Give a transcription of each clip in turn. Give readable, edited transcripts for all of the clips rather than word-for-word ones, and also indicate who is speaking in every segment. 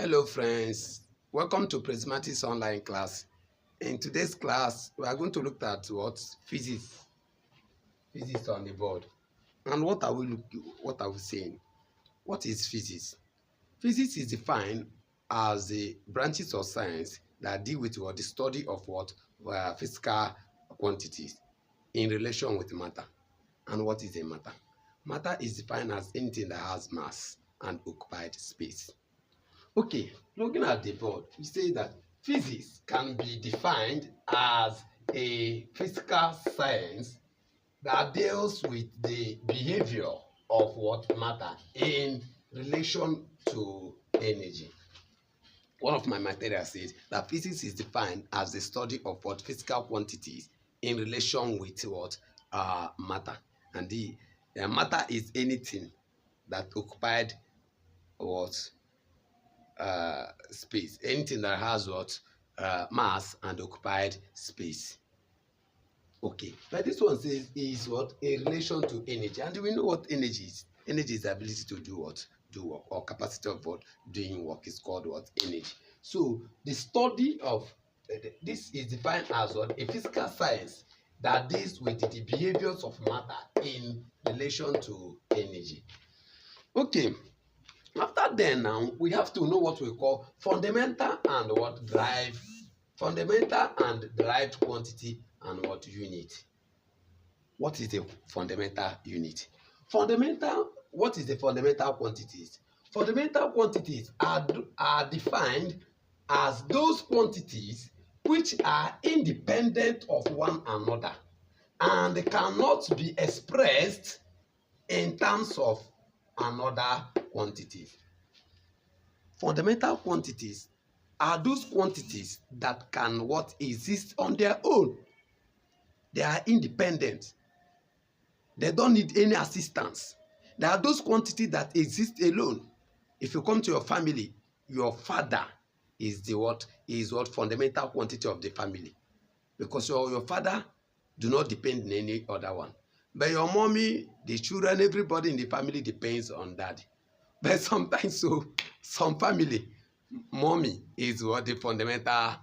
Speaker 1: Hello friends, welcome to Prismatis online class. In today's class, we are going to look at physics on the board. And what are we saying? What is physics? Physics is defined as the branches of science that deal with the study of physical quantities in relation with matter. And what is a matter? Matter is defined as anything that has mass and occupied space. Okay, looking at the board, we say that physics can be defined as a physical science that deals with the behavior of matter in relation to energy. One of my materials says that physics is defined as the study of physical quantities in relation with matter, and the matter is anything that occupied what space, anything that has mass and occupied space. Okay, but this one says is in relation to energy, and we know what energy is. Energy is the ability to do work, or capacity of doing work is called energy. So the study of this is defined as a physical science that deals with the behaviors of matter in relation to energy. Okay. After then, now we have to know what we call fundamental and derived quantity and unit. What is a fundamental unit? What is the fundamental quantities? Fundamental quantities are defined as those quantities which are independent of one another and cannot be expressed in terms of another quantities. Fundamental quantities are those quantities that can exist on their own. They are independent. They don't need any assistance. They are those quantities that exist alone. If you come to your family, your father is the fundamental quantity of the family, because your father do not depend on any other one. But your mommy, the children, everybody in the family depends on daddy. But sometimes, some family, mommy is the fundamental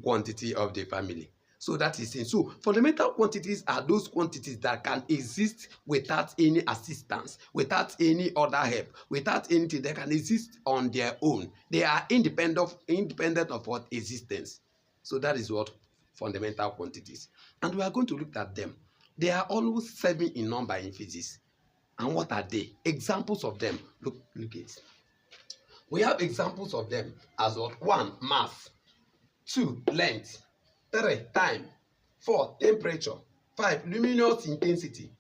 Speaker 1: quantity of the family. So that is it. So fundamental quantities are those quantities that can exist without any assistance, without any other help, without anything. They can exist on their own. They are independent of existence. So that is what fundamental quantities. And we are going to look at them. They are almost 7 in number in physics. And what are they? Examples of them. Look it. We have examples of them as 1. Mass. 2. Length. 3. Time. 4. Temperature. 5. Luminous intensity.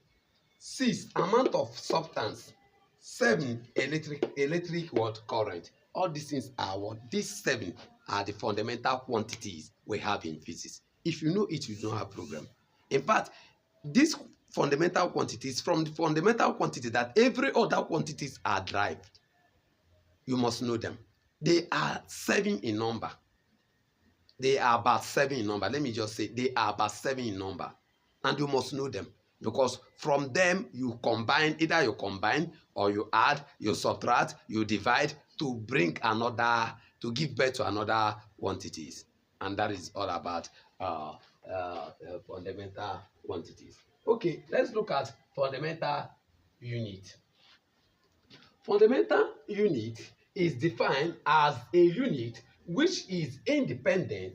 Speaker 1: 6. Amount of substance. 7. Electric current. All these things are these 7 are the fundamental quantities we have in physics. If you know it, you don't have problem. In fact, these fundamental quantities, from the fundamental quantity that every other quantities are derived, you must know them. They are 7 in number. They are about 7 in number. Let me just say they are about 7 in number, and you must know them, because from them you combine, either you combine or you add, you subtract, you divide to bring another, to give birth to another quantities, and that is all about fundamental quantities. Okay, let's look at fundamental unit. Fundamental unit is defined as a unit which is independent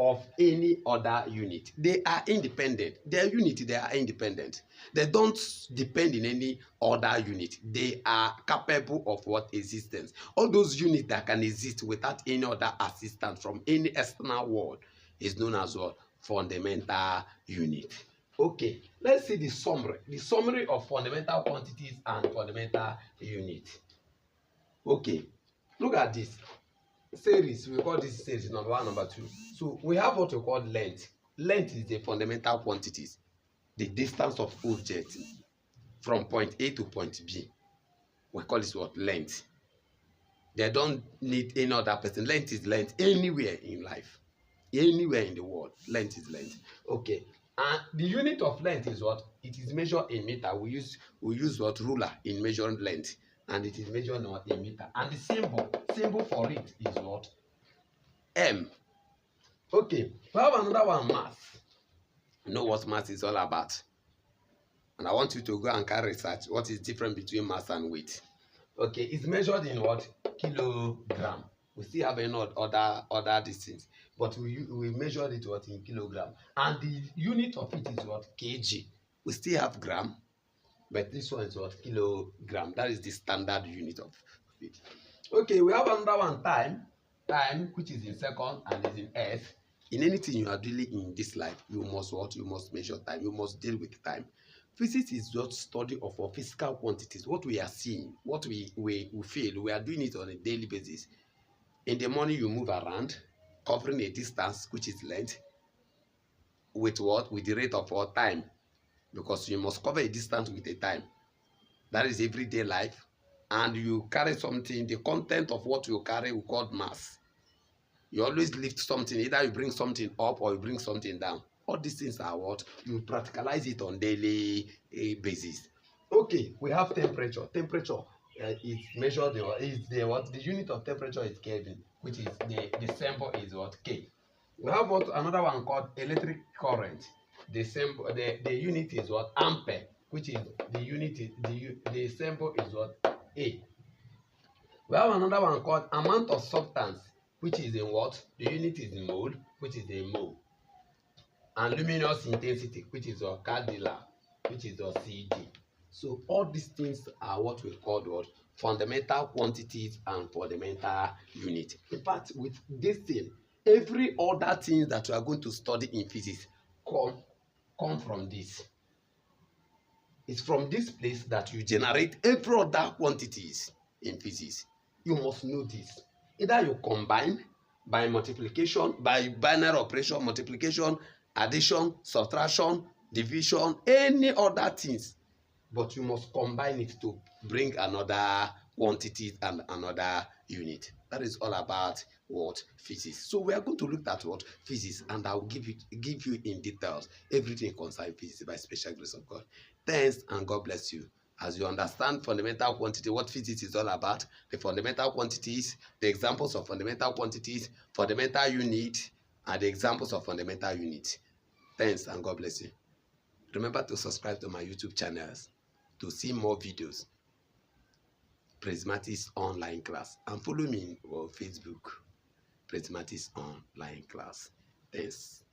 Speaker 1: of any other unit. They are independent. Their unit, they are independent. They don't depend in any other unit. They are capable of existence. All those units that can exist without any other assistance from any external world is known as fundamental unit. Okay, let's see the summary of fundamental quantities and fundamental unit. Okay, look at this series. We call this series number 1, number 2. So we have what we call length. Length is the fundamental quantities, the distance of object from point A to point B. We call this length. They don't need any other person. Length is length anywhere in life, anywhere in the world. Length is length. Okay. And the unit of length is It is measured in meter. We use ruler in measuring length. and it is measured in meter. And the symbol for it is what? M. Okay, we have another one, mass. You know what mass is all about. And I want you to go and carry research what is different between mass and weight. Okay, it's measured in what? Kilogram. We still have another other distance, but we measured it what in kilogram. And the unit of it is what? Kg. We still have gram, but this one is what? Kilogram. That is the standard unit of it. Okay, we have another one, time, which is in second and is in s. In anything you are dealing in this life, you must what? You must measure time. You must deal with time. Physics is just study of our physical quantities, what we are seeing, what we feel. We are doing it on a daily basis. In the morning, you move around, covering a distance, which is length, with what? With the rate of our time, because you must cover a distance with a time. That is everyday life. And you carry something, the content of what you carry we call mass. You always lift something, either you bring something up or you bring something down. All these things are what? You practicalize it on daily basis. Okay, we have temperature. Temperature is measured, is the what? The unit of temperature is Kelvin, which is the symbol is what? K. We have what? Another one called electric current. The symbol, the unit is what? Ampere, which is the unit is the symbol is what? A. We have another one called amount of substance, which is in what? The unit is in mole, which is a mole. And luminous intensity, which is a candela, which is a CD. So all these things are what we call what? Fundamental quantities and fundamental unit. In fact, with this thing, every other thing that you are going to study in physics come from this. It's from this place that you generate every other quantities in physics. You must know this. Either you combine by multiplication, by binary operation, multiplication, addition, subtraction, division, any other things. But you must combine it to bring another quantity and another unit. That is all about what? Physics. So we are going to look at what? Physics, and I will give you in details everything concerning physics by special grace of God. Thanks, and God bless you. As you understand fundamental quantity, what physics is all about, the fundamental quantities, the examples of fundamental quantities, fundamental unit, and the examples of fundamental unit. Thanks, and God bless you. Remember to subscribe to my YouTube channels to see more videos. Prismatics Online Class, and follow me on Facebook, Prismatics Online Class. Thanks.